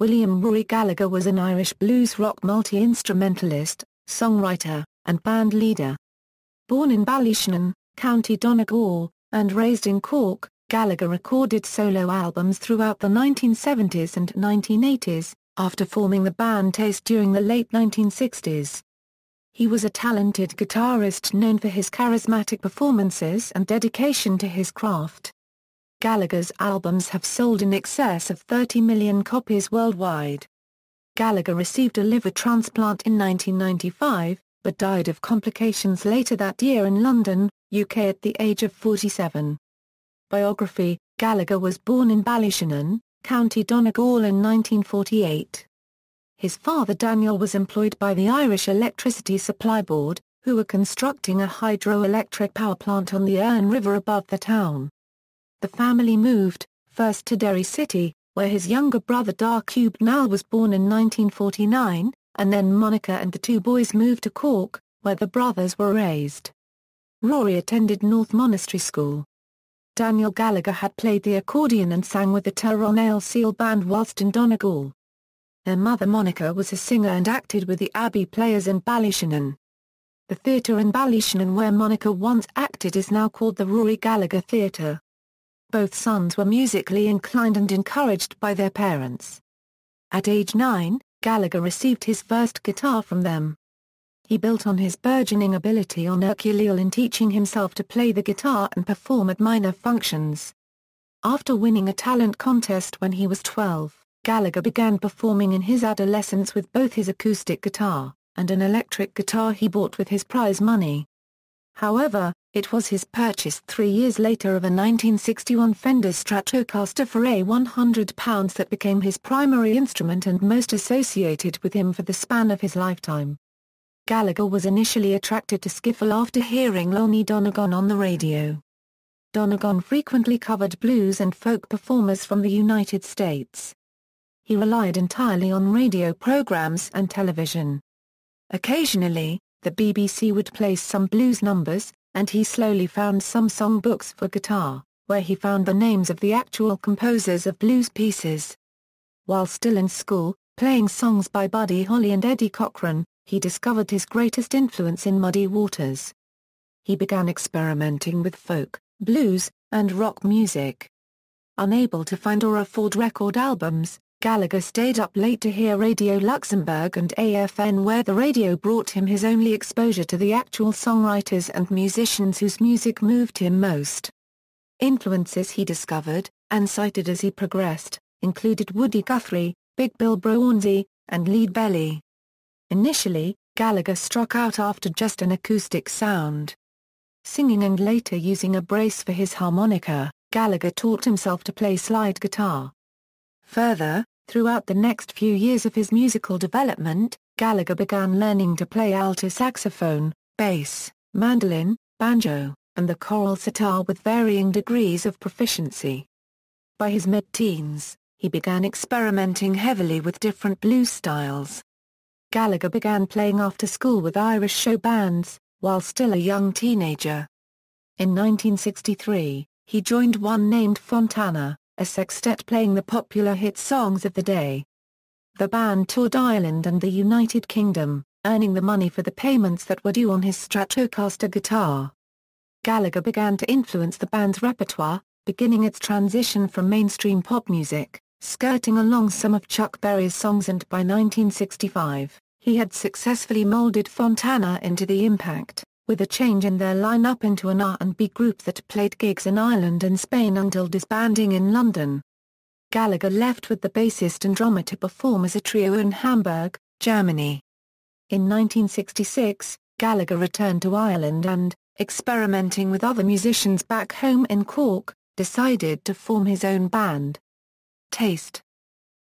William Rory Gallagher was an Irish blues rock multi-instrumentalist, songwriter, and band leader. Born in Ballyshannon, County Donegal, and raised in Cork, Gallagher recorded solo albums throughout the 1970s and 1980s, after forming the band Taste during the late 1960s. He was a talented guitarist known for his charismatic performances and dedication to his craft. Gallagher's albums have sold in excess of 30 million copies worldwide. Gallagher received a liver transplant in 1995, but died of complications later that year in London, UK at the age of 47. Biography: Gallagher was born in Ballyshannon, County Donegal in 1948. His father Daniel was employed by the Irish Electricity Supply Board, who were constructing a hydroelectric power plant on the Erne River above the town. The family moved, first to Derry City, where his younger brother Darcube Nall was born in 1949, and then Monica and the two boys moved to Cork, where the brothers were raised. Rory attended North Monastery School. Daniel Gallagher had played the accordion and sang with the Tyrone Seal Band whilst in Donegal. Their mother Monica was a singer and acted with the Abbey Players in Ballyshannon. The theatre in Ballyshannon where Monica once acted is now called the Rory Gallagher Theatre. Both sons were musically inclined and encouraged by their parents. At age 9, Gallagher received his first guitar from them. He built on his burgeoning ability on ukulele in teaching himself to play the guitar and perform at minor functions. After winning a talent contest when he was 12, Gallagher began performing in his adolescence with both his acoustic guitar and an electric guitar he bought with his prize money. However, it was his purchase 3 years later of a 1961 Fender Stratocaster for £100 that became his primary instrument and most associated with him for the span of his lifetime. Gallagher was initially attracted to skiffle after hearing Lonnie Donegan on the radio. Donegan frequently covered blues and folk performers from the United States. He relied entirely on radio programs and television. Occasionally, the BBC would play some blues numbers, and he slowly found some songbooks for guitar, where he found the names of the actual composers of blues pieces. While still in school, playing songs by Buddy Holly and Eddie Cochran, he discovered his greatest influence in Muddy Waters. He began experimenting with folk, blues, and rock music. Unable to find or afford record albums, Gallagher stayed up late to hear Radio Luxembourg and AFN, where the radio brought him his only exposure to the actual songwriters and musicians whose music moved him most. Influences he discovered, and cited as he progressed, included Woody Guthrie, Big Bill Broonzy, and Lead Belly. Initially, Gallagher struck out after just an acoustic sound. Singing and later using a brace for his harmonica, Gallagher taught himself to play slide guitar. Further, throughout the next few years of his musical development, Gallagher began learning to play alto saxophone, bass, mandolin, banjo, and the choral sitar with varying degrees of proficiency. By his mid-teens, he began experimenting heavily with different blues styles. Gallagher began playing after school with Irish show bands, while still a young teenager. In 1963, he joined one named Fontana, a sextet playing the popular hit songs of the day. The band toured Ireland and the United Kingdom, earning the money for the payments that were due on his Stratocaster guitar. Gallagher began to influence the band's repertoire, beginning its transition from mainstream pop music, skirting along some of Chuck Berry's songs, and by 1965, he had successfully molded Fontana into the Impact, with a change in their lineup into an R&B group that played gigs in Ireland and Spain until disbanding in London. Gallagher left with the bassist and drummer to perform as a trio in Hamburg, Germany. In 1966, Gallagher returned to Ireland and, experimenting with other musicians back home in Cork, decided to form his own band. Taste.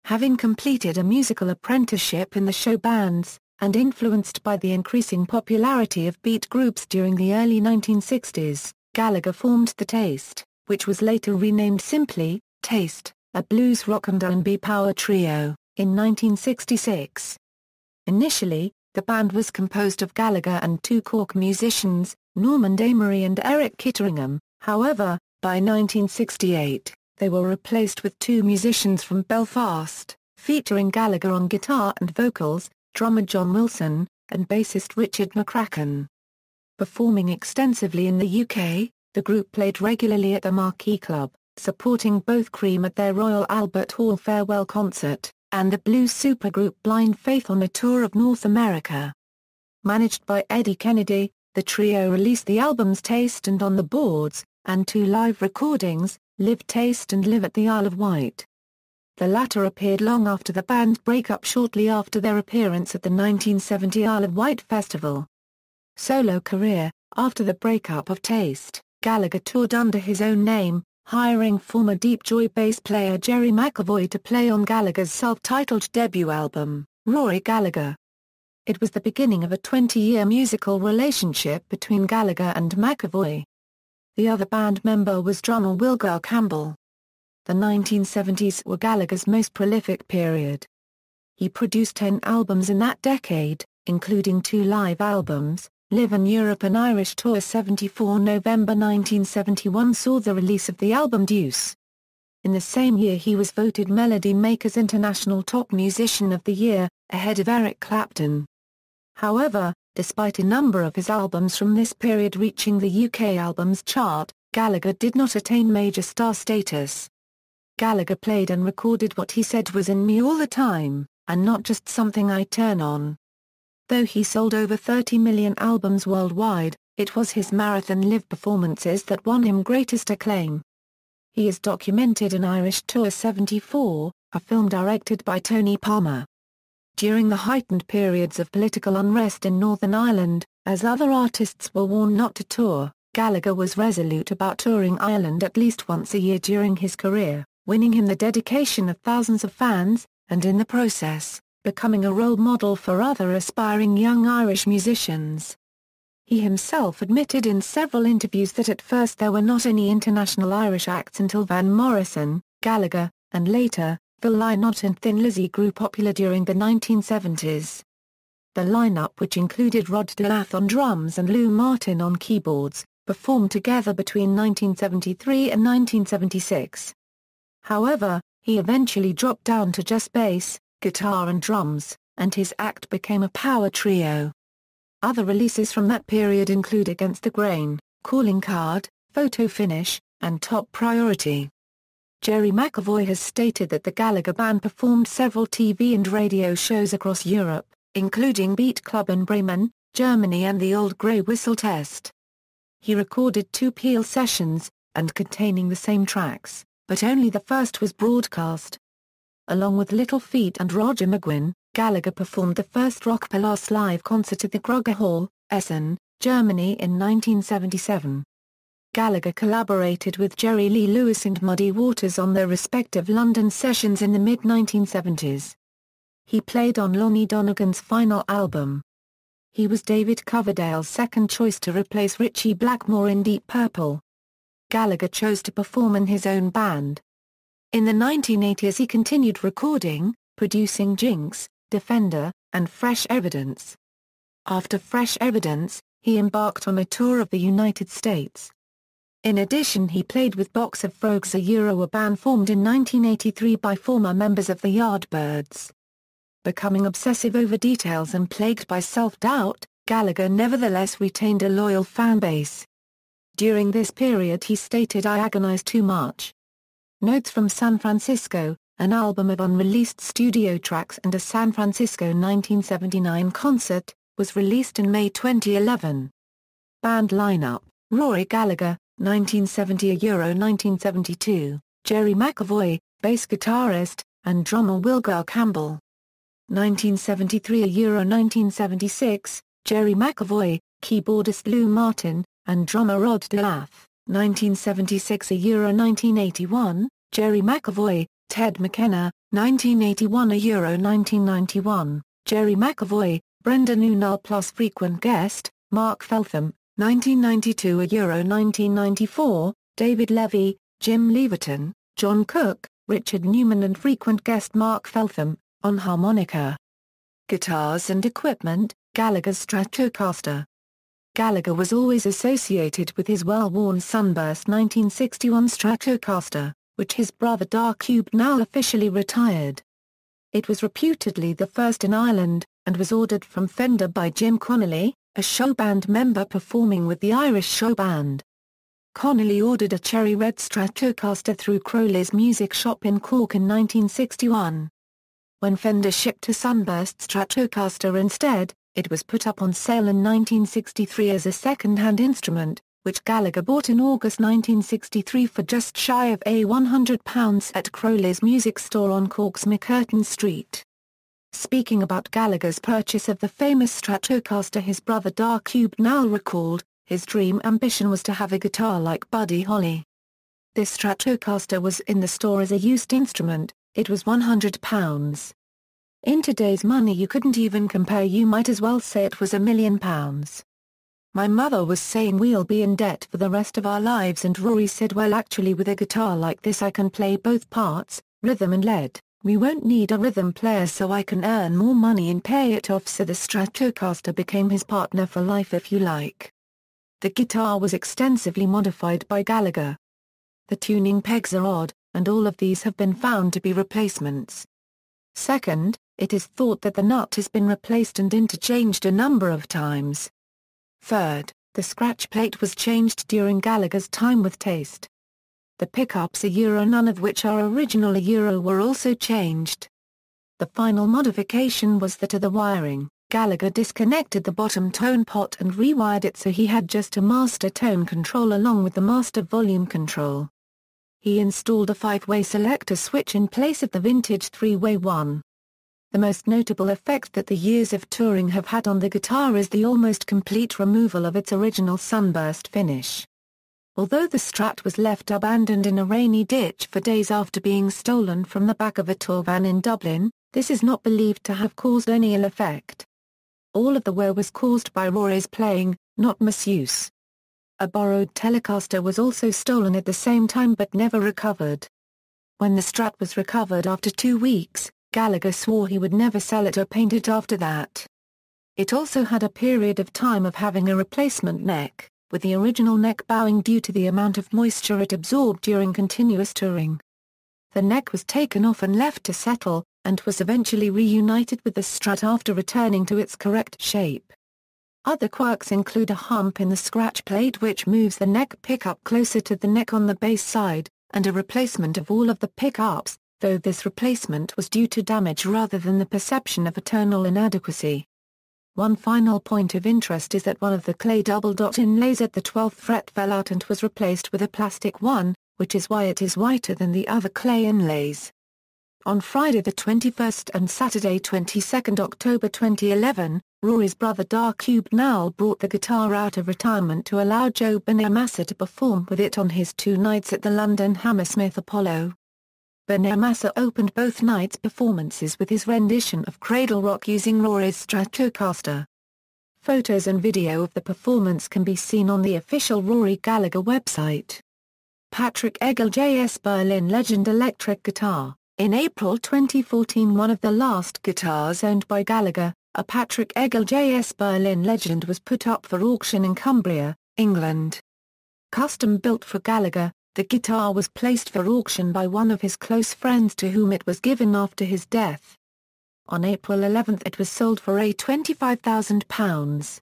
Having completed a musical apprenticeship in the show bands, and influenced by the increasing popularity of beat groups during the early 1960s, Gallagher formed the Taste, which was later renamed simply Taste, a blues rock and R&B power trio, in 1966. Initially, the band was composed of Gallagher and two Cork musicians, Norman Damery and Eric Kitteringham. However, by 1968, they were replaced with two musicians from Belfast, featuring Gallagher on guitar and vocals, drummer John Wilson, and bassist Richard McCracken. Performing extensively in the UK, the group played regularly at the Marquee Club, supporting both Cream at their Royal Albert Hall farewell concert, and the blues supergroup Blind Faith on a tour of North America. Managed by Eddie Kennedy, the trio released the albums Taste and On the Boards, and 2 live recordings, Live Taste and Live at the Isle of Wight. The latter appeared long after the band's breakup, shortly after their appearance at the 1970 Isle of Wight Festival. Solo career. After the breakup of Taste, Gallagher toured under his own name, hiring former Deep Joy bass player Jerry McAvoy to play on Gallagher's self-titled debut album, Rory Gallagher. It was the beginning of a 20-year musical relationship between Gallagher and McAvoy. The other band member was drummer Will Campbell. The 1970s were Gallagher's most prolific period. He produced 10 albums in that decade, including 2 live albums. Live in Europe and Irish Tour 74. November 1971 saw the release of the album Deuce. In the same year he was voted Melody Maker's International Top Musician of the Year, ahead of Eric Clapton. However, despite a number of his albums from this period reaching the UK albums chart, Gallagher did not attain major star status. Gallagher played and recorded what he said was in me all the time, and not just something I turn on. Though he sold over 30 million albums worldwide, it was his marathon live performances that won him greatest acclaim. He is documented in Irish Tour 74, a film directed by Tony Palmer. During the heightened periods of political unrest in Northern Ireland, as other artists were warned not to tour, Gallagher was resolute about touring Ireland at least once a year during his career, winning him the dedication of thousands of fans, and in the process, becoming a role model for other aspiring young Irish musicians. He himself admitted in several interviews that at first there were not any international Irish acts until Van Morrison, Gallagher, and later, Phil Lynott and Thin Lizzy grew popular during the 1970s. The lineup, which included Rod DeLath on drums and Lou Martin on keyboards, performed together between 1973 and 1976. However, he eventually dropped down to just bass, guitar and drums, and his act became a power trio. Other releases from that period include Against the Grain, Calling Card, Photo Finish, and Top Priority. Jerry McAvoy has stated that the Gallagher Band performed several TV and radio shows across Europe, including Beat Club in Bremen, Germany and the Old Grey Whistle Test. He recorded 2 Peel sessions, and containing the same tracks, but only the first was broadcast. Along with Little Feat and Roger McGuinn, Gallagher performed the first Rock Palace live concert at the Grogger Hall, Essen, Germany in 1977. Gallagher collaborated with Jerry Lee Lewis and Muddy Waters on their respective London sessions in the mid-1970s. He played on Lonnie Donegan's final album. He was David Coverdale's second choice to replace Ritchie Blackmore in Deep Purple. Gallagher chose to perform in his own band. In the 1980s he continued recording, producing Jinx, Defender, and Fresh Evidence. After Fresh Evidence, he embarked on a tour of the United States. In addition he played with Box of Frogs, a band formed in 1983 by former members of the Yardbirds. Becoming obsessive over details and plagued by self-doubt, Gallagher nevertheless retained a loyal fan base. During this period he stated, "I agonize too much." Notes from San Francisco, an album of unreleased studio tracks and a San Francisco 1979 concert, was released in May 2011. Band lineup: Rory Gallagher, 1970–1972, Jerry McAvoy, bass guitarist, and drummer Will Campbell. 1973–1976, Jerry McAvoy, keyboardist Lou Martin, and drummer Rod DeLath. 1976–1981, Jerry McAvoy, Ted McKenna. 1981–1991, Jerry McAvoy, Brenda Nunal plus frequent guest, Mark Feltham. 1992–1994, David Levy, Jim Leverton, John Cook, Richard Newman and frequent guest Mark Feltham, on harmonica. Guitars and equipment: Gallagher's Stratocaster. Gallagher was always associated with his well-worn Sunburst 1961 Stratocaster, which his brother Dar Cube now officially retired. It was reputedly the first in Ireland, and was ordered from Fender by Jim Connolly, a show band member performing with the Irish show band. Connolly ordered a cherry red Stratocaster through Crowley's music shop in Cork in 1961. When Fender shipped a Sunburst Stratocaster instead, it was put up on sale in 1963 as a second-hand instrument, which Gallagher bought in August 1963 for just shy of £100 at Crowley's music store on Cork's McCurtain Street. Speaking about Gallagher's purchase of the famous Stratocaster, his brother Darcube Nall recalled, his dream ambition was to have a guitar like Buddy Holly. This Stratocaster was in the store as a used instrument. It was £100. In today's money you couldn't even compare. You might as well say it was £1 million. My mother was saying we'll be in debt for the rest of our lives, and Rory said, well, actually with a guitar like this I can play both parts, rhythm and lead. We won't need a rhythm player so I can earn more money and pay it off. So the Stratocaster became his partner for life, if you like. The guitar was extensively modified by Gallagher. The tuning pegs are odd, and all of these have been found to be replacements. Second, it is thought that the nut has been replaced and interchanged a number of times. Third, the scratch plate was changed during Gallagher's time with Taste. The pickups none of which are original were also changed. The final modification was that of the wiring. Gallagher disconnected the bottom tone pot and rewired it so he had just a master tone control along with the master volume control. He installed a 5-way selector switch in place of the vintage 3-way one. The most notable effect that the years of touring have had on the guitar is the almost complete removal of its original sunburst finish. Although the Strat was left abandoned in a rainy ditch for days after being stolen from the back of a tour van in Dublin, this is not believed to have caused any ill effect. All of the wear was caused by Rory's playing, not misuse. A borrowed Telecaster was also stolen at the same time but never recovered. When the Strat was recovered after 2 weeks, Gallagher swore he would never sell it or paint it after that. It also had a period of time of having a replacement neck, with the original neck bowing due to the amount of moisture it absorbed during continuous touring. The neck was taken off and left to settle, and was eventually reunited with the Strat after returning to its correct shape. Other quirks include a hump in the scratch plate which moves the neck pickup closer to the neck on the bass side, and a replacement of all of the pickups, though this replacement was due to damage rather than the perception of eternal inadequacy. One final point of interest is that one of the clay double dot inlays at the 12th fret fell out and was replaced with a plastic one, which is why it is whiter than the other clay inlays. On Friday the 21st and Saturday 22nd October 2011, Rory's brother Darcube Nall brought the guitar out of retirement to allow Joe Bonamassa to perform with it on his 2 nights at the London Hammersmith Apollo. Bonamassa opened both nights' performances with his rendition of Cradle Rock using Rory's Stratocaster. Photos and video of the performance can be seen on the official Rory Gallagher website. Patrick Egel JS Berlin Legend Electric Guitar. In April 2014, one of the last guitars owned by Gallagher, a Patrick Egel JS Berlin Legend, was put up for auction in Cumbria, England. Custom built for Gallagher, the guitar was placed for auction by one of his close friends to whom it was given after his death. On April 11 it was sold for £25,000.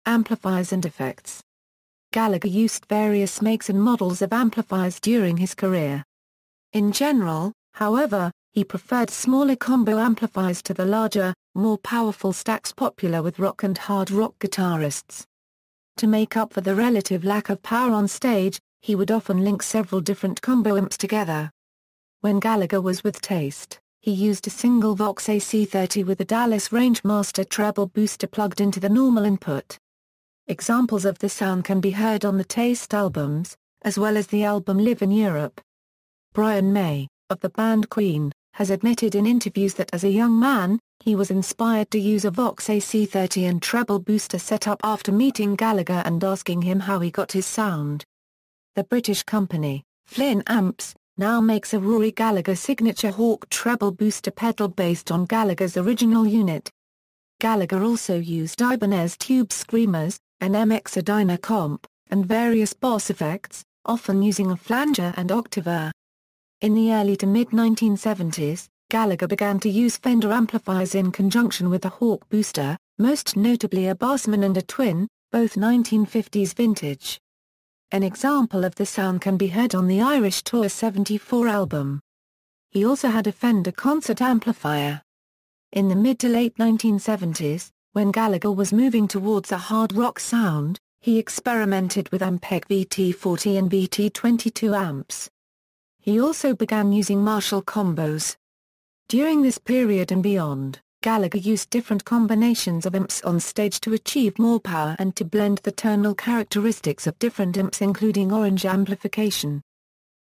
Amplifiers and effects. Gallagher used various makes and models of amplifiers during his career. In general, however, he preferred smaller combo amplifiers to the larger, more powerful stacks popular with rock and hard rock guitarists. To make up for the relative lack of power on stage, he would often link several different combo amps together. When Gallagher was with Taste, he used a single Vox AC30 with a Dallas Rangemaster treble booster plugged into the normal input. Examples of the sound can be heard on the Taste albums, as well as the album Live in Europe. Brian May, of the band Queen, has admitted in interviews that as a young man, he was inspired to use a Vox AC30 and treble booster setup after meeting Gallagher and asking him how he got his sound. The British company, Flynn Amps, now makes a Rory Gallagher signature Hawk treble booster pedal based on Gallagher's original unit. Gallagher also used Ibanez tube screamers, an MX Adina comp, and various Boss effects, often using a flanger and octaver. In the early to mid-1970s, Gallagher began to use Fender amplifiers in conjunction with a Hawk booster, most notably a Bassman and a Twin, both 1950s vintage. An example of the sound can be heard on the Irish Tour '74 album. He also had a Fender concert amplifier. In the mid to late 1970s, when Gallagher was moving towards a hard rock sound, he experimented with Ampeg VT40 and VT22 amps. He also began using Marshall combos. During this period and beyond, Gallagher used different combinations of amps on stage to achieve more power and to blend the tonal characteristics of different amps, including orange amplification.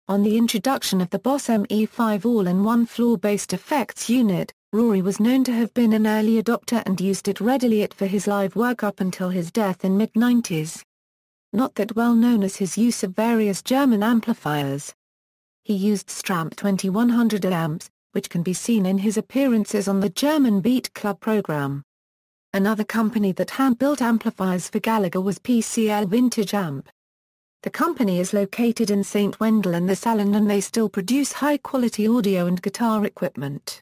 On the introduction of the Boss ME5 all-in-one floor-based effects unit, Rory was known to have been an early adopter and used it readily for his live work up until his death in mid-90s. Not that well known as his use of various German amplifiers. He used Stramp 2100 amps, which can be seen in his appearances on the German Beat Club program. Another company that hand-built amplifiers for Gallagher was PCL Vintage Amp. The company is located in St. Wendel in the Salon, and they still produce high-quality audio and guitar equipment.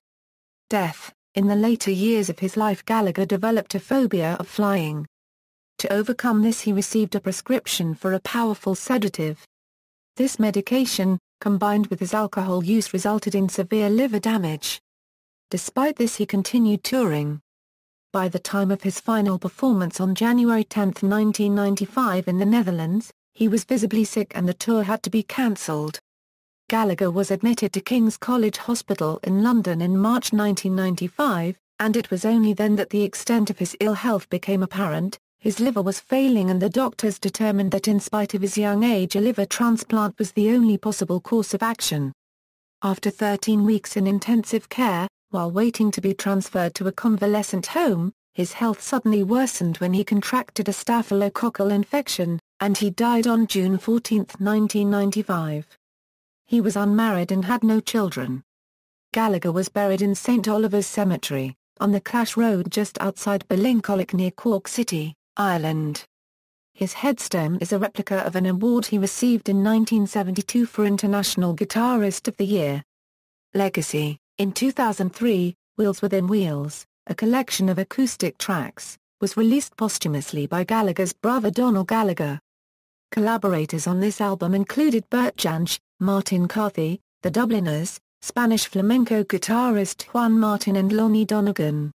Death. In the later years of his life, Gallagher developed a phobia of flying. To overcome this, he received a prescription for a powerful sedative. This medication, combined with his alcohol use, resulted in severe liver damage. Despite this, he continued touring. By the time of his final performance on January 10, 1995 in the Netherlands, he was visibly sick and the tour had to be cancelled. Gallagher was admitted to King's College Hospital in London in March 1995, and it was only then that the extent of his ill health became apparent. His liver was failing and the doctors determined that in spite of his young age, a liver transplant was the only possible course of action. After 13 weeks in intensive care, while waiting to be transferred to a convalescent home, his health suddenly worsened when he contracted a staphylococcal infection, and he died on June 14, 1995. He was unmarried and had no children. Gallagher was buried in St. Oliver's Cemetery, on the Clash Road just outside Ballincollig near Cork City, Ireland. His headstone is a replica of an award he received in 1972 for International Guitarist of the Year. Legacy. In 2003, Wheels Within Wheels, a collection of acoustic tracks, was released posthumously by Gallagher's brother Donald Gallagher. Collaborators on this album included Bert Jansch, Martin Carthy, The Dubliners, Spanish flamenco guitarist Juan Martin and Lonnie Donegan.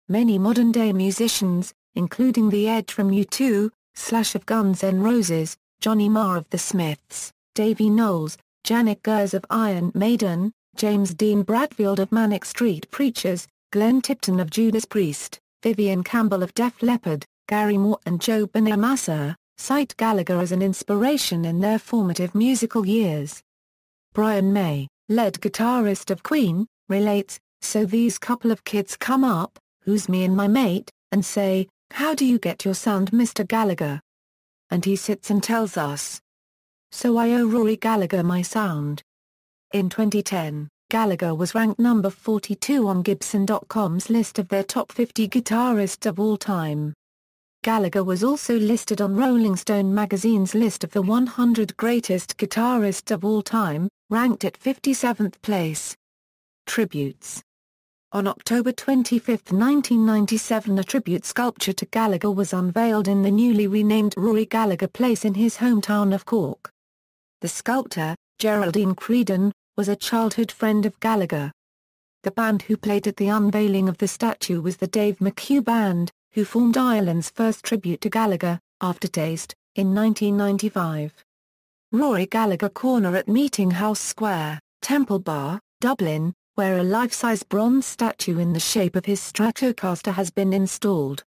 Many modern-day musicians, including The Edge from U2, Slash of Guns N' Roses, Johnny Marr of The Smiths, Davy Knowles, Janet Gers of Iron Maiden, James Dean Bradfield of Manic Street Preachers, Glenn Tipton of Judas Priest, Vivian Campbell of Def Leppard, Gary Moore and Joe Bonamassa, cite Gallagher as an inspiration in their formative musical years. Brian May, lead guitarist of Queen, relates, "So these couple of kids come up, who's me and my mate, and say, 'How do you get your sound, Mr. Gallagher?' And he sits and tells us. So I owe Rory Gallagher my sound." In 2010, Gallagher was ranked number 42 on Gibson.com's list of their top 50 guitarists of all time. Gallagher was also listed on Rolling Stone magazine's list of the 100 greatest guitarists of all time, ranked at 57th place. Tributes. On October 25, 1997, a tribute sculpture to Gallagher was unveiled in the newly renamed Rory Gallagher Place in his hometown of Cork. The sculptor, Geraldine Creedon, was a childhood friend of Gallagher. The band who played at the unveiling of the statue was the Dave McHugh Band, who formed Ireland's first tribute to Gallagher, Aftertaste, in 1995. Rory Gallagher Corner at Meeting House Square, Temple Bar, Dublin, where a life-size bronze statue in the shape of his Stratocaster has been installed.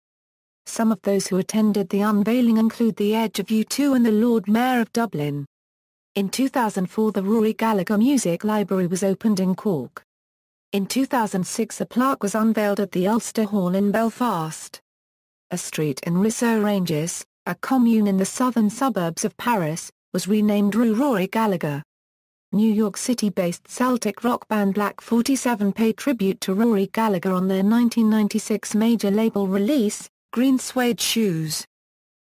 Some of those who attended the unveiling include the Edge of U2 and the Lord Mayor of Dublin. In 2004, the Rory Gallagher Music Library was opened in Cork. In 2006, a plaque was unveiled at the Ulster Hall in Belfast. A street in Risseau Ranges, a commune in the southern suburbs of Paris, was renamed Rue Rory Gallagher. New York City-based Celtic rock band Black 47 paid tribute to Rory Gallagher on their 1996 major label release, Green Suede Shoes.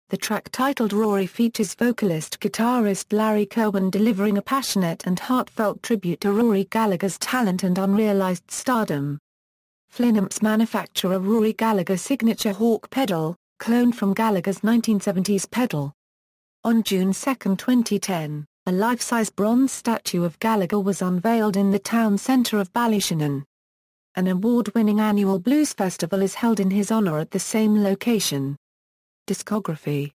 The track titled Rory features vocalist-guitarist Larry Kirwan delivering a passionate and heartfelt tribute to Rory Gallagher's talent and unrealized stardom. Flinamps manufacturer Rory Gallagher signature Hawk pedal, cloned from Gallagher's 1970s pedal. On June 2, 2010, a life-size bronze statue of Gallagher was unveiled in the town centre of Ballyshannon. An award-winning annual blues festival is held in his honour at the same location. Discography: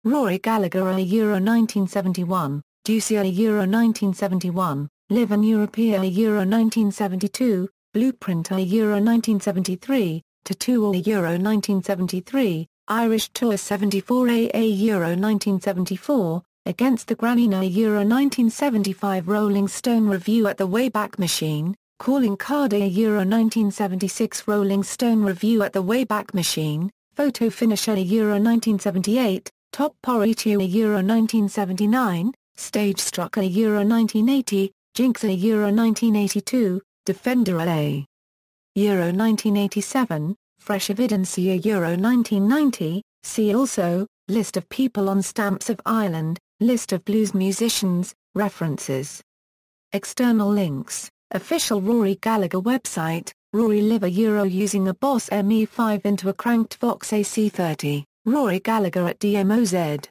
Rory Gallagher Euro 1971, Ducia Euro 1971, Live in Europe Euro 1972, Blueprint Euro 1973, Tattoo Euro 1973, Irish Tour 74 Euro 1974, Against the Grain Euro 1975, Rolling Stone Review at the Wayback Machine, Calling Card Euro 1976, Rolling Stone Review at the Wayback Machine, Photo Finish Euro 1978, Top Poritio Euro 1979, Stage Struck Euro 1980, Jinx Euro 1982, Defender Euro 1987, Fresh Evidence Euro 1990, see also, List of people on stamps of Ireland, List of blues musicians, references. External links, official Rory Gallagher website, Rory Live Euro using a Boss ME5 into a cranked Vox AC30, Rory Gallagher at DMOZ.